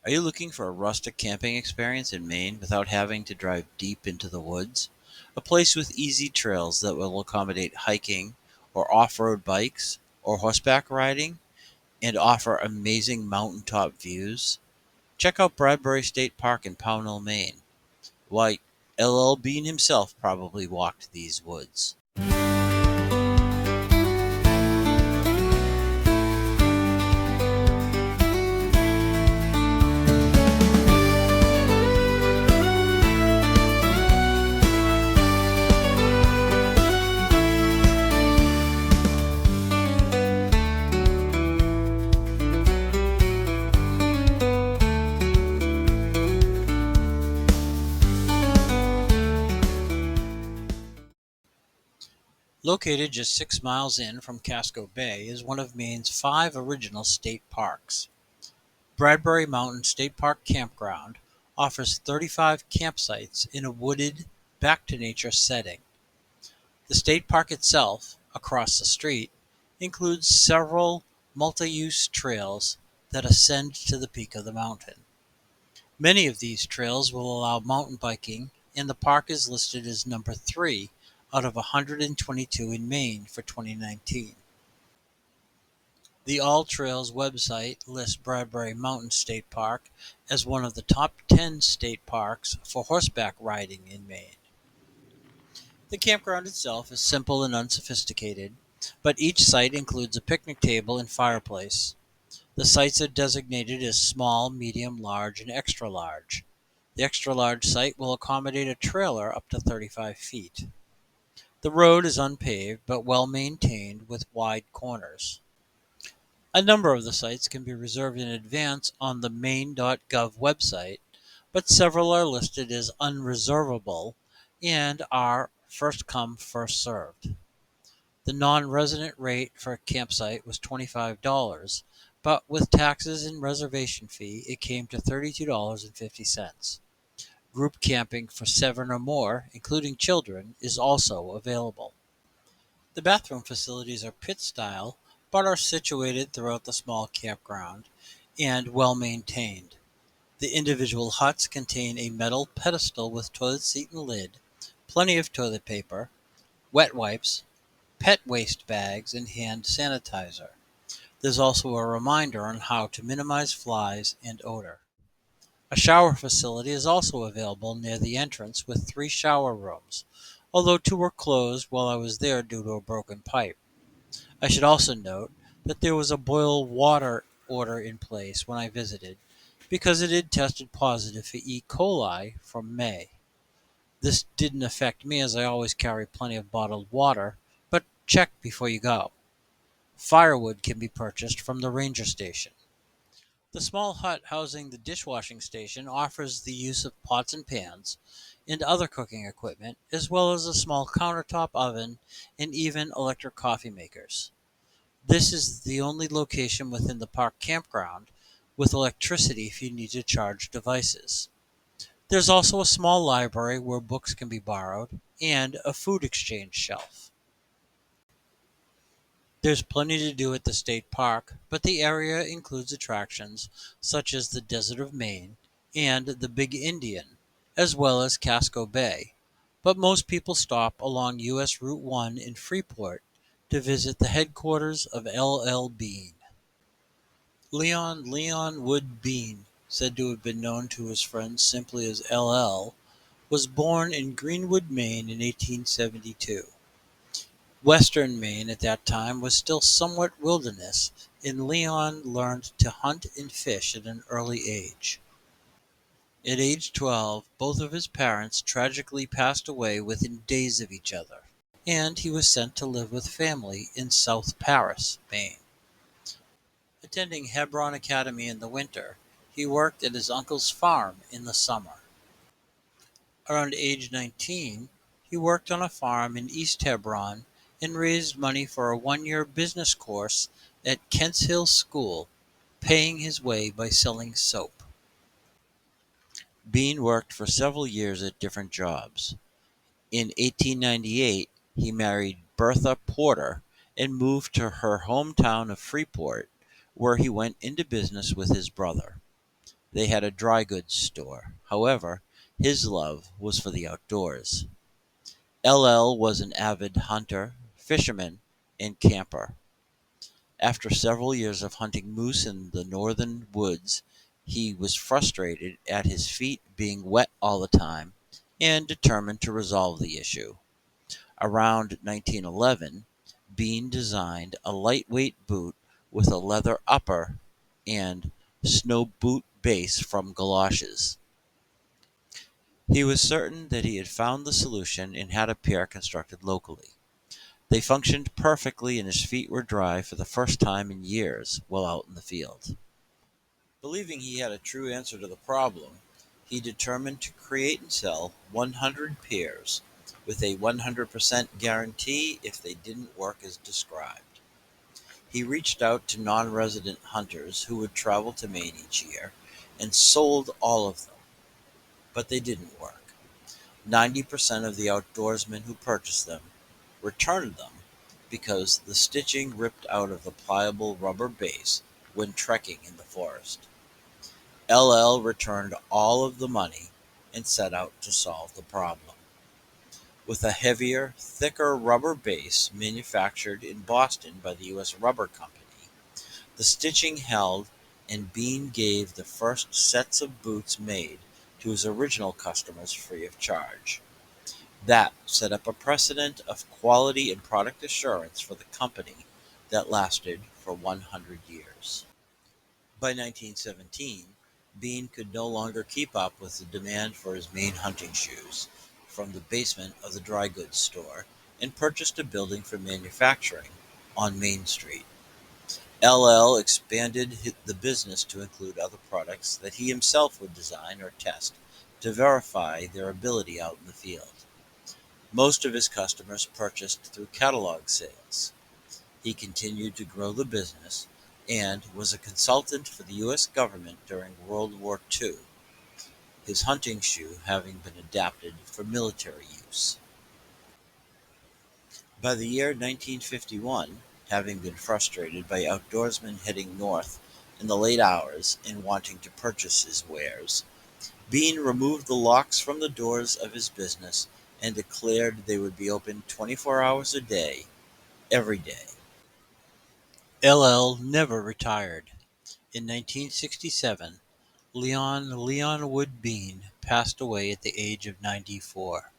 Are you looking for a rustic camping experience in Maine without having to drive deep into the woods? A place with easy trails that will accommodate hiking or off-road bikes or horseback riding and offer amazing mountaintop views? Check out Bradbury State Park in Pownal, Maine. Why, LL Bean himself probably walked these woods. Located just 6 miles in from Casco Bay is one of Maine's 5 original state parks. Bradbury Mountain State Park Campground offers 35 campsites in a wooded, back-to-nature setting. The state park itself, across the street, includes several multi-use trails that ascend to the peak of the mountain. Many of these trails will allow mountain biking, and the park is listed as number 3 out of 122 in Maine for 2019. The All Trails website lists Bradbury Mountain State Park as one of the top 10 state parks for horseback riding in Maine. The campground itself is simple and unsophisticated, but each site includes a picnic table and fireplace. The sites are designated as small, medium, large, and extra large. The extra large site will accommodate a trailer up to 35 feet. The road is unpaved but well maintained with wide corners. A number of the sites can be reserved in advance on the maine.gov website, but several are listed as unreservable and are first come, first served. The non-resident rate for a campsite was $25, but with taxes and reservation fee, it came to $32.50. Group camping for 7 or more, including children, is also available. The bathroom facilities are pit-style, but are situated throughout the small campground and well-maintained. The individual huts contain a metal pedestal with toilet seat and lid, plenty of toilet paper, wet wipes, pet waste bags, and hand sanitizer. There's also a reminder on how to minimize flies and odor. A shower facility is also available near the entrance with 3 shower rooms, although 2 were closed while I was there due to a broken pipe. I should also note that there was a boil water order in place when I visited because it had tested positive for E. coli from May. This didn't affect me as I always carry plenty of bottled water, but check before you go. Firewood can be purchased from the ranger station. The small hut housing the dishwashing station offers the use of pots and pans and other cooking equipment, as well as a small countertop oven and even electric coffee makers. This is the only location within the park campground with electricity if you need to charge devices. There's also a small library where books can be borrowed and a food exchange shelf. There's plenty to do at the state park, but the area includes attractions such as the Desert of Maine and the Big Indian, as well as Casco Bay. But most people stop along US Route 1 in Freeport to visit the headquarters of LL Bean. Leonwood Bean, said to have been known to his friends simply as LL, was born in Greenwood, Maine in 1872. Western Maine at that time was still somewhat wilderness, and Leon learned to hunt and fish at an early age. At age 12, both of his parents tragically passed away within days of each other, and he was sent to live with family in South Paris, Maine. Attending Hebron Academy in the winter, he worked at his uncle's farm in the summer. Around age 19, he worked on a farm in East Hebron and raised money for a 1-year business course at Kents Hill School, paying his way by selling soap. Bean worked for several years at different jobs. In 1898, he married Bertha Porter and moved to her hometown of Freeport, where he went into business with his brother. They had a dry goods store. However, his love was for the outdoors. LL was an avid hunter, fisherman, and camper. After several years of hunting moose in the northern woods, he was frustrated at his feet being wet all the time and determined to resolve the issue. Around 1911, Bean designed a lightweight boot with a leather upper and snow boot base from galoshes. He was certain that he had found the solution and had a pair constructed locally. They functioned perfectly and his feet were dry for the first time in years while out in the field. Believing he had a true answer to the problem, he determined to create and sell 100 pairs with a 100% guarantee if they didn't work as described. He reached out to non-resident hunters who would travel to Maine each year and sold all of them, but they didn't work. 90% of the outdoorsmen who purchased them returned them because the stitching ripped out of the pliable rubber base when trekking in the forest. LL returned all of the money and set out to solve the problem. With a heavier, thicker rubber base manufactured in Boston by the U.S. Rubber Company, the stitching held and Bean gave the first sets of boots made to his original customers free of charge. That set up a precedent of quality and product assurance for the company that lasted for 100 years. By 1917, Bean could no longer keep up with the demand for his Maine hunting shoes from the basement of the dry goods store and purchased a building for manufacturing on Main Street. LL expanded the business to include other products that he himself would design or test to verify their ability out in the field. Most of his customers purchased through catalog sales. He continued to grow the business and was a consultant for the U.S. government during World War II, his hunting shoe having been adapted for military use. By the year 1951, having been frustrated by outdoorsmen heading north in the late hours and wanting to purchase his wares, Bean removed the locks from the doors of his business and declared they would be open 24 hours a day, every day. LL never retired. In 1967, Leonwood Bean passed away at the age of 94.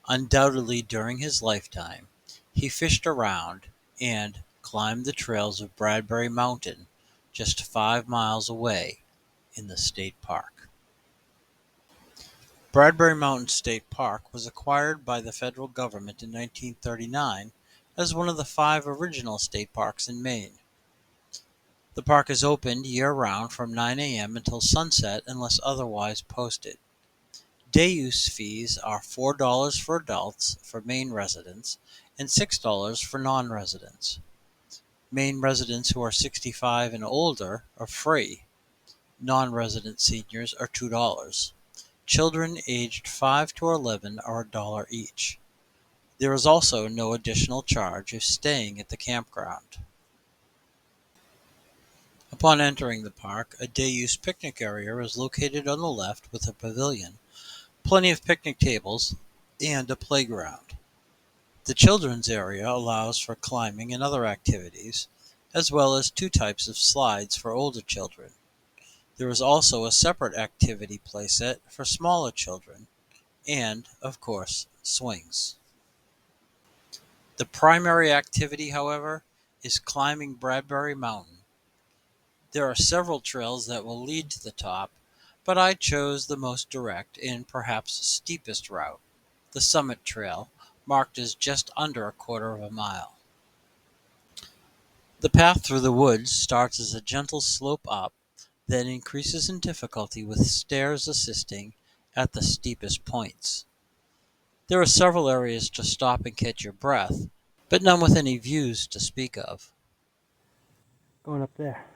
Undoubtedly during his lifetime, he fished around and climbed the trails of Bradbury Mountain, just 5 miles away in the state park. Bradbury Mountain State Park was acquired by the federal government in 1939 as one of the 5 original state parks in Maine. The park is opened year-round from 9 a.m. until sunset unless otherwise posted. Day use fees are $4 for adults for Maine residents and $6 for non-residents. Maine residents who are 65 and older are free. Non-resident seniors are $2. Children aged 5 to 11 are $1 each. There is also no additional charge if staying at the campground. Upon entering the park, a day-use picnic area is located on the left with a pavilion, plenty of picnic tables, and a playground. The children's area allows for climbing and other activities, as well as 2 types of slides for older children. There is also a separate activity playset for smaller children, and, of course, swings. The primary activity, however, is climbing Bradbury Mountain. There are several trails that will lead to the top, but I chose the most direct and perhaps steepest route, the Summit Trail, marked as just under a quarter of a mile. The path through the woods starts as a gentle slope up, then increases in difficulty with stairs assisting at the steepest points. There are several areas to stop and catch your breath, but none with any views to speak of. Going up there.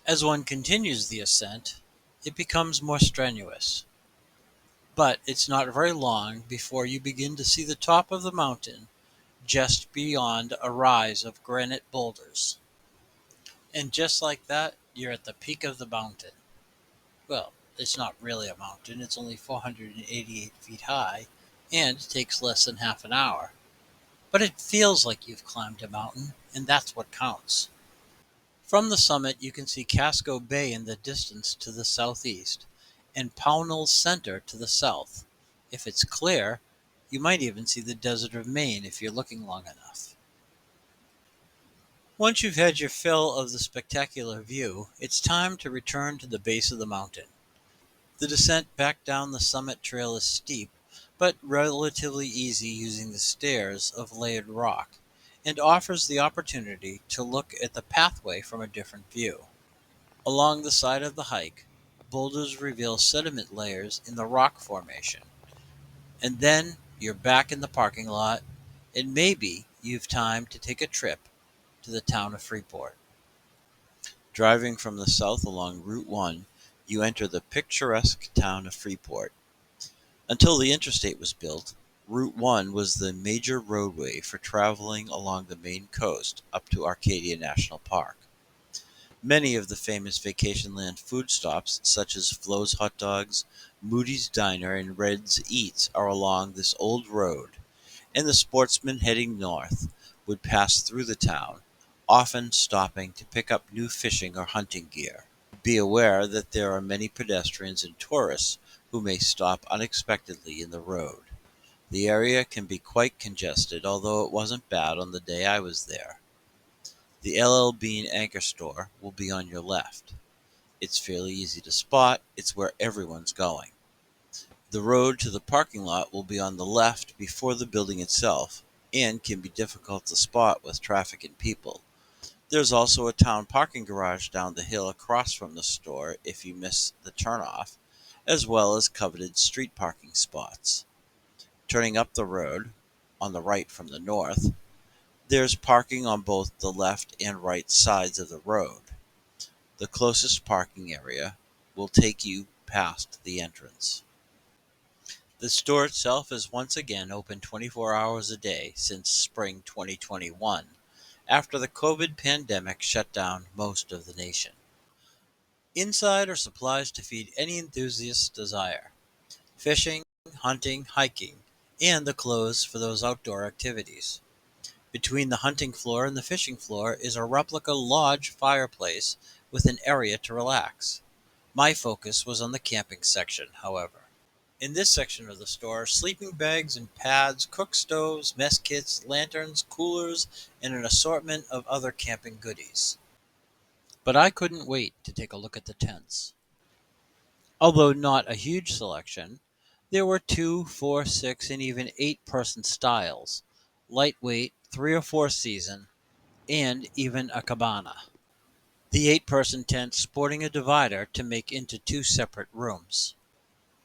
As one continues the ascent, it becomes more strenuous. But it's not very long before you begin to see the top of the mountain just beyond a rise of granite boulders. And just like that, You're at the peak of the mountain. Well, it's not really a mountain, it's only 488 feet high and takes less than half an hour. But it feels like you've climbed a mountain, and that's what counts. From the summit, you can see Casco Bay in the distance to the southeast, and Pownal Center to the south. If it's clear, you might even see the desert of Maine if you're looking long enough. Once you've had your fill of the spectacular view, it's time to return to the base of the mountain. The descent back down the summit trail is steep, but relatively easy using the stairs of layered rock, and offers the opportunity to look at the pathway from a different view. Along the side of the hike, boulders reveal sediment layers in the rock formation, and then you're back in the parking lot, and maybe you've time to take a trip to the town of Freeport. Driving from the south along Route 1, you enter the picturesque town of Freeport. Until the interstate was built, Route 1 was the major roadway for traveling along the Maine coast up to Arcadia National Park. Many of the famous Vacationland food stops, such as Flo's Hot Dogs, Moody's Diner, and Red's Eats, are along this old road, and the sportsmen heading north would pass through the town, often stopping to pick up new fishing or hunting gear. Be aware that there are many pedestrians and tourists who may stop unexpectedly in the road. The area can be quite congested, although it wasn't bad on the day I was there. The LL Bean anchor store will be on your left. It's fairly easy to spot, it's where everyone's going. The road to the parking lot will be on the left before the building itself, and can be difficult to spot with traffic and people. There's also a town parking garage down the hill across from the store if you miss the turnoff, as well as coveted street parking spots. Turning up the road, on the right from the north, there's parking on both the left and right sides of the road. The closest parking area will take you past the entrance. The store itself is once again open 24 hours a day since spring 2021, after the COVID pandemic shut down most of the nation. Inside are supplies to feed any enthusiast's desire: fishing, hunting, hiking, and the clothes for those outdoor activities. Between the hunting floor and the fishing floor is a replica lodge fireplace with an area to relax. My focus was on the camping section, however. In this section of the store are sleeping bags and pads, cook stoves, mess kits, lanterns, coolers, and an assortment of other camping goodies. But I couldn't wait to take a look at the tents. Although not a huge selection, there were 2, 4, 6, and even 8-person styles, lightweight, 3 or 4 season, and even a cabana. The 8-person tent sporting a divider to make into 2 separate rooms.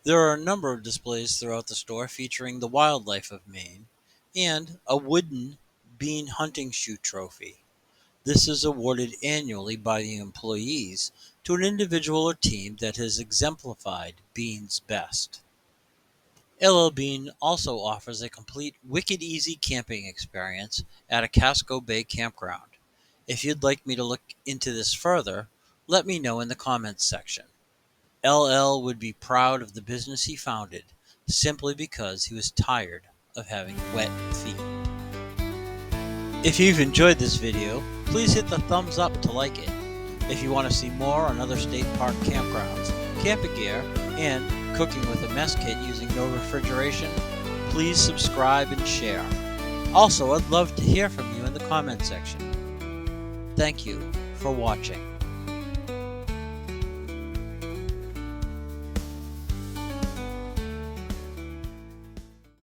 There are a number of displays throughout the store featuring the wildlife of Maine, and a wooden bean hunting shoe trophy. This is awarded annually by the employees to an individual or team that has exemplified Bean's best. LL Bean also offers a complete wicked easy camping experience at a Casco Bay campground. If you'd like me to look into this further, let me know in the comments section. LL would be proud of the business he founded simply because he was tired of having wet feet. If you've enjoyed this video, please hit the thumbs up to like it. If you want to see more on other state park campgrounds, camping gear, and cooking with a mess kit using no refrigeration, please subscribe and share. Also, I'd love to hear from you in the comment section. Thank you for watching.